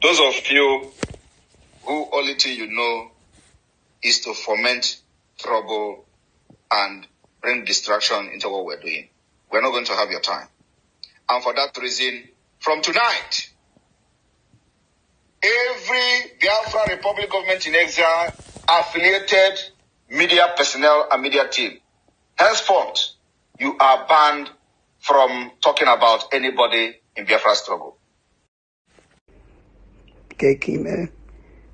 Those of you who only thing you know is to foment trouble and bring distraction into what we're doing. We're not going to have your time. And for that reason, from tonight, every Biafra Republic government in exile affiliated media personnel and media team, henceforth, you are banned from talking about anybody in Biafra struggle. Kekime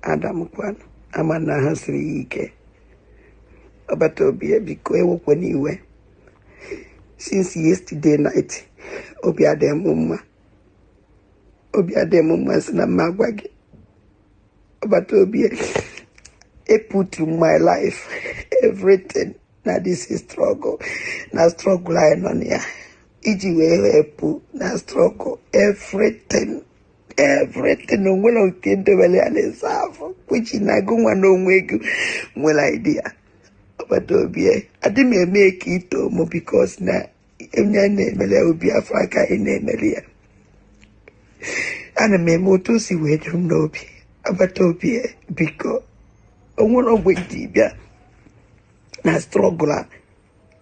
Adam Kwan Amana Hasrike Obatobie Biko Ewokoniwe. Since yesterday night, Obiade Mumma Sina Magwagi Obatobie I put in my life everything. Now this is struggle. Now struggle I on here. Ijiwe epu na struggle everything. Everything well okay to well which in a go one no well idea. But I didn't make it because now in your name will be a fraka in Emilia. And a memo to see where you know be about because I want to wait Dibia. Na struggle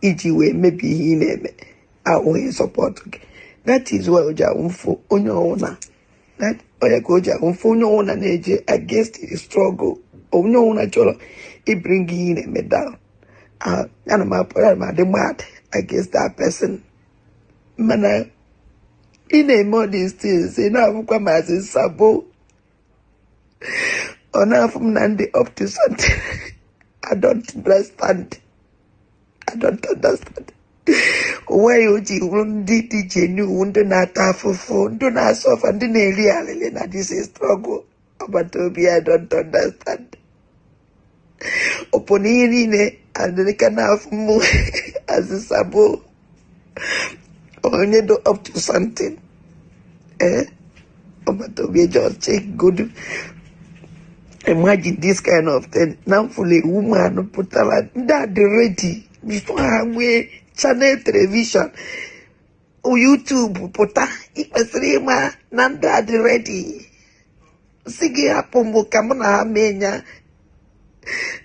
ijiwe maybe he name I will support. That is why Oja Unfo Onyona. That Oyagoja Unfo Nyona Neje against the struggle. Onyona Cholo he bring in a medal. And my the mad against that person. Mana in a more these things, in our commas is sabo. On our from Nandi up to something. I don't understand. I don't understand. Why would you wounded the genuine do not have for phone, do not suffer and didn't really na this is struggle. But to be I don't understand. Oponirine and they can have more as a sabo. Only do up to something. But to be just check good. Imagine this kind of thing. Now, fully woman put that ready before we channel television or YouTube put that nanda ready. Sigi happen mo kamana menya.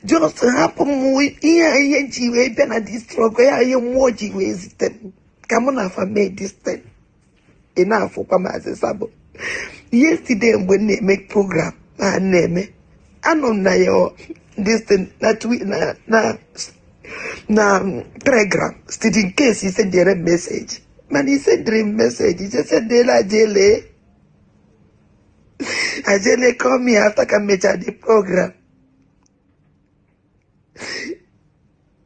Just happen with ENG way bena this struggle. I am more ways them. Kamana for me this thing. Enough for Pama's sabo. Yesterday when they make program, my name. I don't know this thing that we na telegram. Still in case he send a message. Man, he sent a message. He just said de la jele. Ajele call me after I make the program.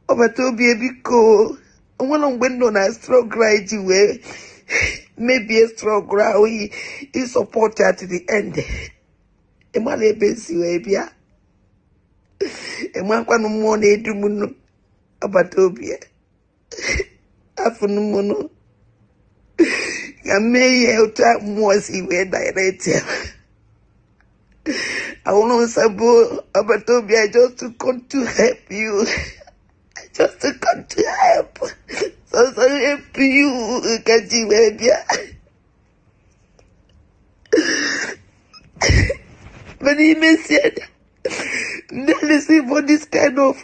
Over to be a bit cool. One on window na struggle right away. Maybe a struggle he support her to the end. Emale besi webia. Emakwa no mo na edumu no abatobia. Afunu mo no. Gameye uta mo si we direct. I want sabo abatobia just to come to help you. Just to come to help. So help you kaji webia. But he said, listen for this kind of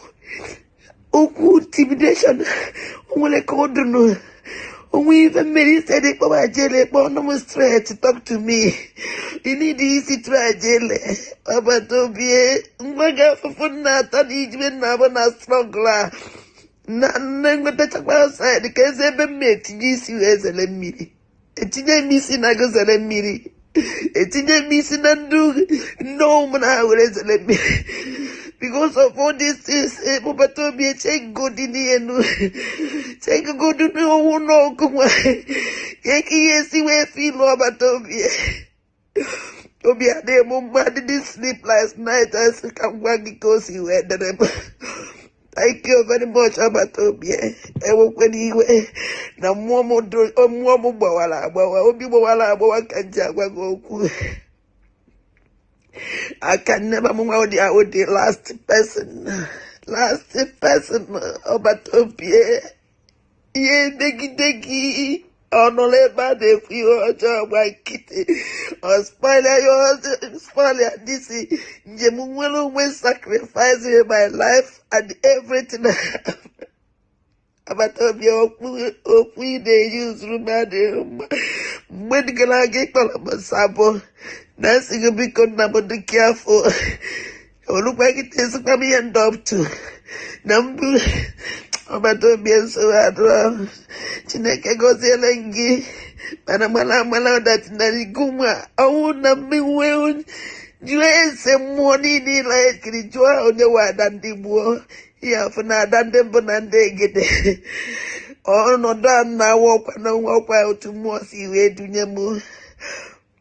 intimidation. We even made said it for jail, but no straight to talk to me. You need easy try jail. About to be a for not an even now struggle. None but the outside because ever met you as a lemmy. It's a missing I goes a lemmy. It's in a missing and do no man I will let me because of all this things, but to be a check good in the end. Take a good to know no come away. Yaki see where feel about Toby a day mum didn't sleep last night as I come back because he went the thank you very much, Abatobi. I will when he way. Na momo do momo bawala obi bawala bawa kanja go. I can never move out the last person. Abatobi. Yeah, degi. Honorable de Fio job like kitty or spoiler this Jemuelo will sacrifice my life and everything I have. About we they use Rumade medical get Sabo. Nancy will be the careful. Look like it is coming and up to number about to be so adorable. Chineke gozelengi mana that nariguma auna miwe juese money ni like kijua onewa dandibuo ya funa dandembo nandegede ono dan na wokwa otumo si we dunyemu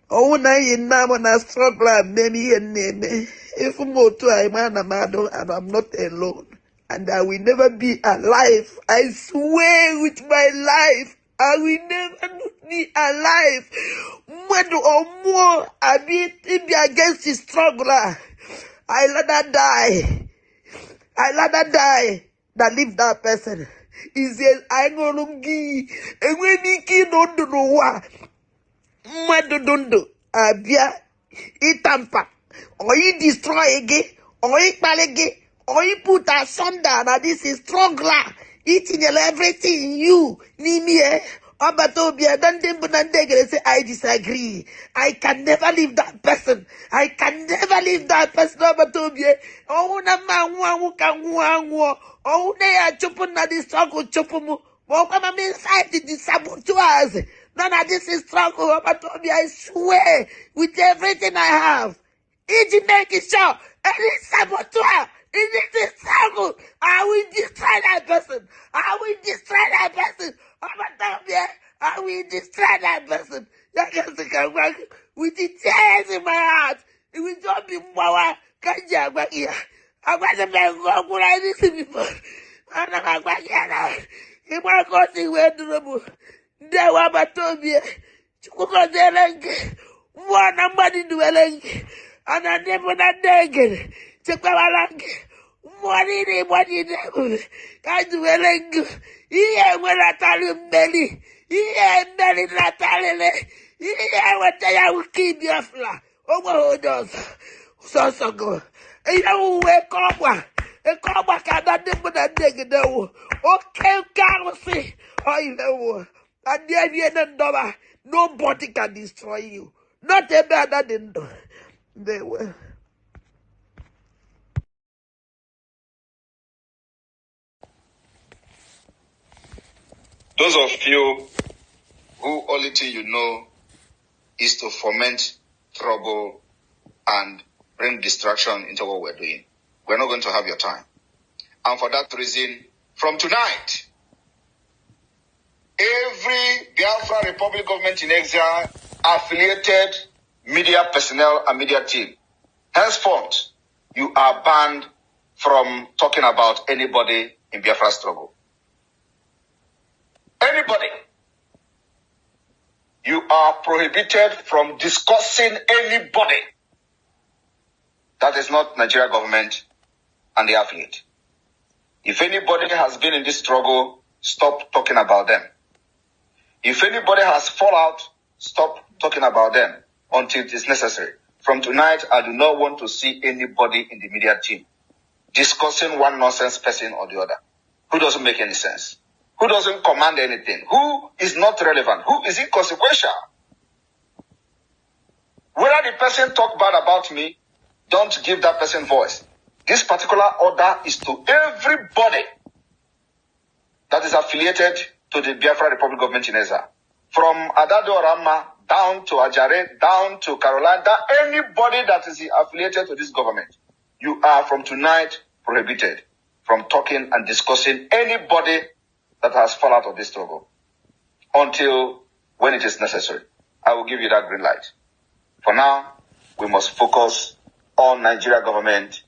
ouna yinamo na struggle memi yeneme if moto I man amado and I'm not alone. And I will never be alive. I swear with my life, I will never be alive. More or more, I be against the struggler. I rather die. I rather die than leave that person. He says, I go lungi. And when he kid don't know what, Madu dundo, Abia, Itampa, or he destroy again, or he pal again. Or you put asunder that this is stronger. Eating everything in you. Nimie. Obatobia. Say, I disagree. I can never leave that person. I can never leave that person. Obatobia. Oh, na manwa kanwa. Oh, they are chopping na this struggle chopumu. Oh, come on, inside the saboteurs. None of this is struggle. Obatobia. I swear with everything I have. Each make it sure. Any saboteur. In this struggle, I will destroy that person. I will destroy that person. I will destroy that person. With the tears in my heart, it will not be more. I'm going to make what I did before. I'm not going to get out. If I go see where to the there were my Tobia. Chukuka one somebody dwelling. And I never that day again. Chekawalang, money, Kajuelang, yeah, when I tell you, Belly, yeah, Belly, Natalie, yeah, what I will keep your flat. Oh, those so good. And you wake up, and come back at that dimple that dig though. Okay, can't see. Oh, you know, and the idea nobody can destroy you. Not a better than they were. Those of you who only thing you know is to foment trouble and bring distraction into what we're doing, we're not going to have your time. And for that reason, from tonight, every Biafra Republic government in exile affiliated media personnel and media team, henceforth, you are banned from talking about anybody in Biafra struggle. Anybody. You are prohibited from discussing anybody that is not Nigeria government and the affiliate. If anybody has been in this struggle, stop talking about them. If anybody has fallout, stop talking about them until it is necessary. From tonight, I do not want to see anybody in the media team discussing one nonsense person or the other who doesn't make any sense. Who doesn't command anything? Who is not relevant? Who is inconsequential? Whether the person talk bad about me, don't give that person voice. This particular order is to everybody that is affiliated to the Biafra Republic government in Ezra. From Adado Rama down to Ajare, down to Carolina, anybody that is affiliated to this government, you are from tonight prohibited from talking and discussing anybody that has fallen out of this struggle until when it is necessary. I will give you that green light. For now, we must focus on Nigeria government,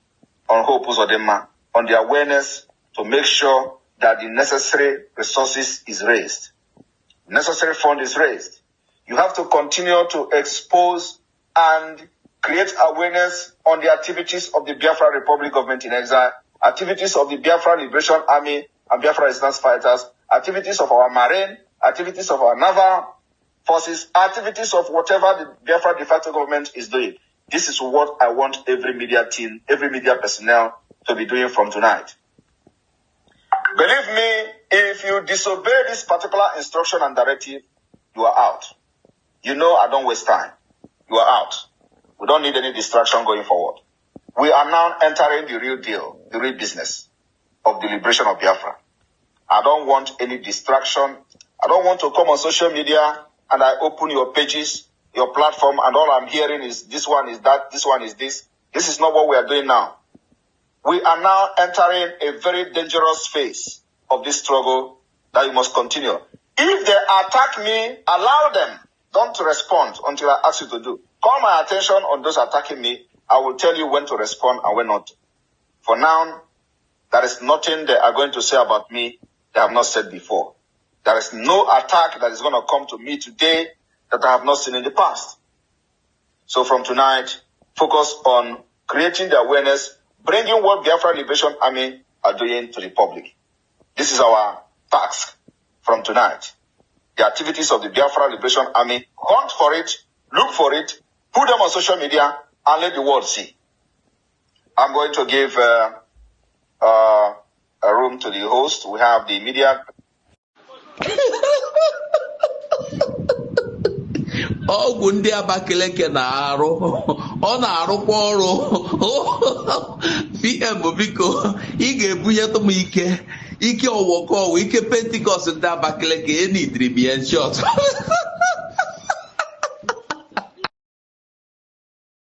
on Hope Uzodinma, on the awareness to make sure that the necessary resources is raised. Necessary fund is raised. You have to continue to expose and create awareness on the activities of the Biafra Republic government in exile, activities of the Biafra Liberation Army and Biafra Resistance Fighters, activities of our Marine activities of our naval forces, activities of whatever the Biafra de facto government is doing. This is what I want every media team, every media personnel to be doing from tonight. Believe me, if you disobey this particular instruction and directive, you are out. You know I don't waste time. You are out. We don't need any distraction going forward. We are now entering the real deal, the real business of the liberation of Biafra. I don't want any distraction. I don't want to come on social media and I open your pages, your platform, and all I'm hearing is this one is that, this one is this. This is not what we are doing now. We are now entering a very dangerous phase of this struggle that you must continue. If they attack me, allow them. Don't respond until I ask you to do. Call my attention on those attacking me. I will tell you when to respond and when not to. For now, there is nothing they are going to say about me they have not said before. There is no attack that is going to come to me today that I have not seen in the past. So from tonight, focus on creating the awareness, bringing what Biafra Liberation Army are doing to the public. This is our task from tonight. The activities of the Biafra Liberation Army, hunt for it, look for it, put them on social media, and let the world see. I'm going to give a room to the host. We have the media. Ọgwụ ndị Abakaliki na-arụ, ọ na-arụkwa ọrụ. PM biko, ị ga-ebunyetụ m ike ọwụkọ ọwụ, ike Pentikọst ndị Abakaliki, e nidiri m ya short.